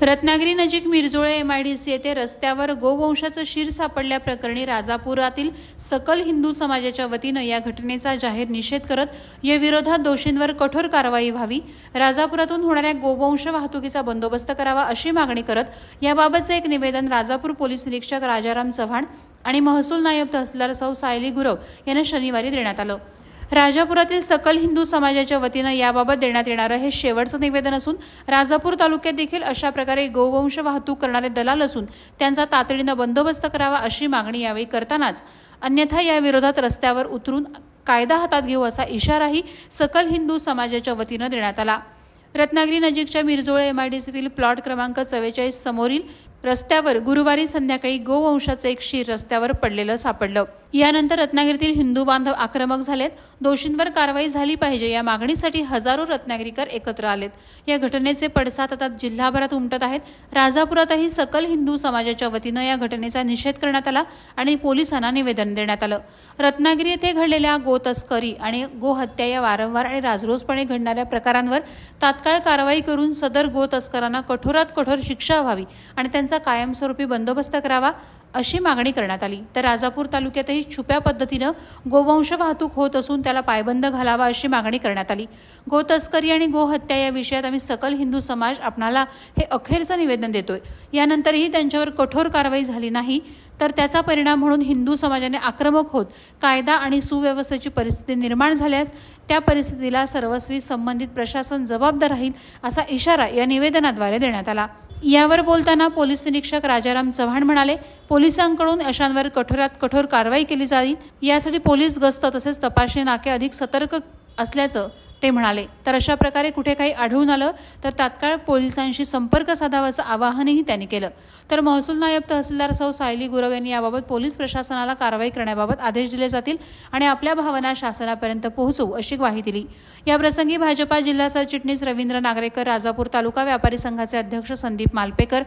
रत्नागिरी नजीक मिरजोळे MIDC येथे रस्त्यावर गोवंशाचं शीर सापडल्याप्रकरणी राजापुरातील सकल हिंदू समाजाच्या वतीनं या घटनेचा जाहीर निषेध करत या विरोधात दोषींवर कठोर कारवाई व्हावी, राजापुरातून होणाऱ्या गोवंश वाहतुकीचा बंदोबस्त करावा अशी मागणी करत याबाबतचे एक निवेदन राजापूर पोलीस निरीक्षक राजाराम चव्हाण आणि महसूल नायब तहसीलदार सौ सायली गुरव यांना शनिवारी देण्यात आलं। राजापुरातील सकल हिंदू समाजाच्या वतीनं याबाबत देण्यात येणारं हे शेवटचं निवेदन असून राजापूर तालुक्यात देखील अशा प्रकारे गोवंश वाहतूक करणारे दलाल असून त्यांचा तातडीनं बंदोबस्त करावा अशी मागणी यावेळी करतानाच अन्यथा या विरोधात रस्त्यावर उतरून कायदा हातात घेऊ असा इशाराही सकल हिंदू समाजाच्या वतीनं देण्यात आला। रत्नागिरी नजीकच्या मिरजोळे MIDCतील प्लॉट क्रमांक 44 समोरील रस्त्यावर गुरुवारी संध्याकाळी गोवंशाचं एक शीर रस्त्यावर पडलेलं सापडलं। यानंतर रत्नागिरीतील हिंदू बांधव आक्रमक झालेत। दोषींवर कारवाई झाली पाहिजे या मागणीसाठी हजारो रत्नागिरीकर एकत्र आलेत। या घटनेचे पडसाद आता जिल्हाभरात उमटत आहेत। राजापुरातही सकल हिंदू समाजाच्या वतीनं या घटनेचा निषेध करण्यात आला आणि पोलिसांना निवेदन देण्यात आलं। रत्नागिरी येथे घडलेल्या गोतस्करी आणि गोहत्या या वारंवार आणि राजरोसपणे घडणाऱ्या प्रकारांवर तात्काळ कारवाई करून सदर गोतस्करांना कठोरात कठोर शिक्षा व्हावी आणि त्यांचा कायमस्वरूपी बंदोबस्त करावा अशी मागणी करण्यात आली। तर राजापूर तालुक्यातही छुप्या पद्धतीनं गोवंश वाहतूक होत असून त्याला पायबंद घालावा अशी मागणी करण्यात आली। गोतस्करी आणि गोहत्या या विषयात आम्ही सकल हिंदू समाज आपणाला हे अखेरचं निवेदन देतोय। यानंतरही त्यांच्यावर कठोर कारवाई झाली नाही तर त्याचा परिणाम म्हणून हिंदू समाजाने आक्रमक होत कायदा आणि सुव्यवस्थेची परिस्थिती निर्माण झाल्यास त्या परिस्थितीला सर्वस्वी संबंधित प्रशासन जबाबदार राहील असा इशारा या निवेदनाद्वारे देण्यात आला। यावर बोलताना पोलीस निरीक्षक राजाराम चव्हाण म्हणाले, पोलिसांकडून अशांवर कठोरात कठोर कारवाई केली जाईल। यासाठी पोलीस गस्त तसेच तपासणी नाके अधिक सतर्क असल्याचं ते म्हणाले। तर अशा प्रकारे कुठे काही आढळून आलं तर तात्काळ पोलिसांशी संपर्क साधावा असं आवाहनही त्यांनी केलं। तर महसूल नायब तहसीलदार सौ सायली गुरव यांनी याबाबत पोलीस प्रशासनाला कारवाई करण्याबाबत आदेश दिले जातील आणि आपल्या भावना शासनापर्यंत पोहोचवू अशी ग्वाही दिली। याप्रसंगी भाजपा जिल्हा सरचिटणीस रवींद्र नागरेकर, राजापूर तालुका व्यापारी संघाचे अध्यक्ष संदीप मालपेकर,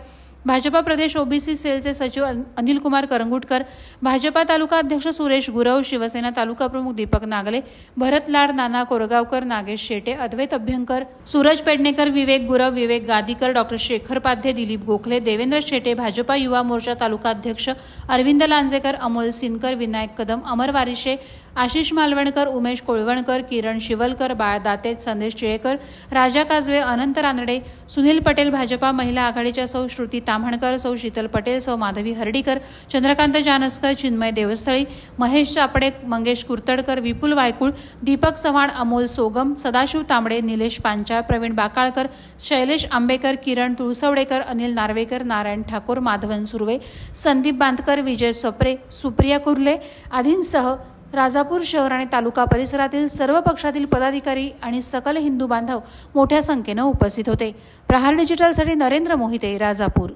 भाजपा प्रदेश OBC सेलचे सचिव अनिल कुमार करंगुटकर, भाजपा तालुका अध्यक्ष सुरेश गुरव, शिवसेना तालुका प्रमुख दीपक नागले, भरत लाड, नाना कोरगावकर, नागेश शेटे, अद्वैत अभ्यंकर, सूरज पेडणेकर, विवेक गुरव, विवेक गादीकर, डॉ शेखर पाध्ये, दिलीप गोखले, देवेंद्र शेटे, भाजपा युवा मोर्चा तालुका अध्यक्ष अरविंद लांजेकर, अमोल सिनकर, विनायक कदम, अमर वारिशे, आशिष मालवणकर, उमेश कोळवणकर, किरण शिवलकर, बाळ दाते, संदेश टिळेकर, राजा काजवे, अनंत रानडे, सुनील पटेल, भाजपा महिला आघाडीच्या सौ श्रुती ताम्हणकर, सौ शीतल पटेल, सौ माधवी हर्डीकर, चंद्रकांत जानसकर, चिन्मय देवस्थळी, महेश चापडे, मंगेश कुर्तडकर, विपुल वायकुळ, दीपक चव्हाण, अमोल सोगम, सदाशिव तांबडे, निलेश पांचाळ, प्रवीण बाकाळकर, शैलेश आंबेकर, किरण तुळसवडेकर, अनिल नार्वेकर, नारायण ठाकूर, माधवन सुर्वे, संदीप बांदकर, विजय सप्रे, सुप्रिया कुर्ले आदींसह राजापूर शहर आणि तालुका परिसरातील सर्व पक्षातील पदाधिकारी आणि सकल हिंदू बांधव मोठ्या संख्येने उपस्थित होते। प्रहार डिजिटलसाठी नरेंद्र मोहिते, राजापूर।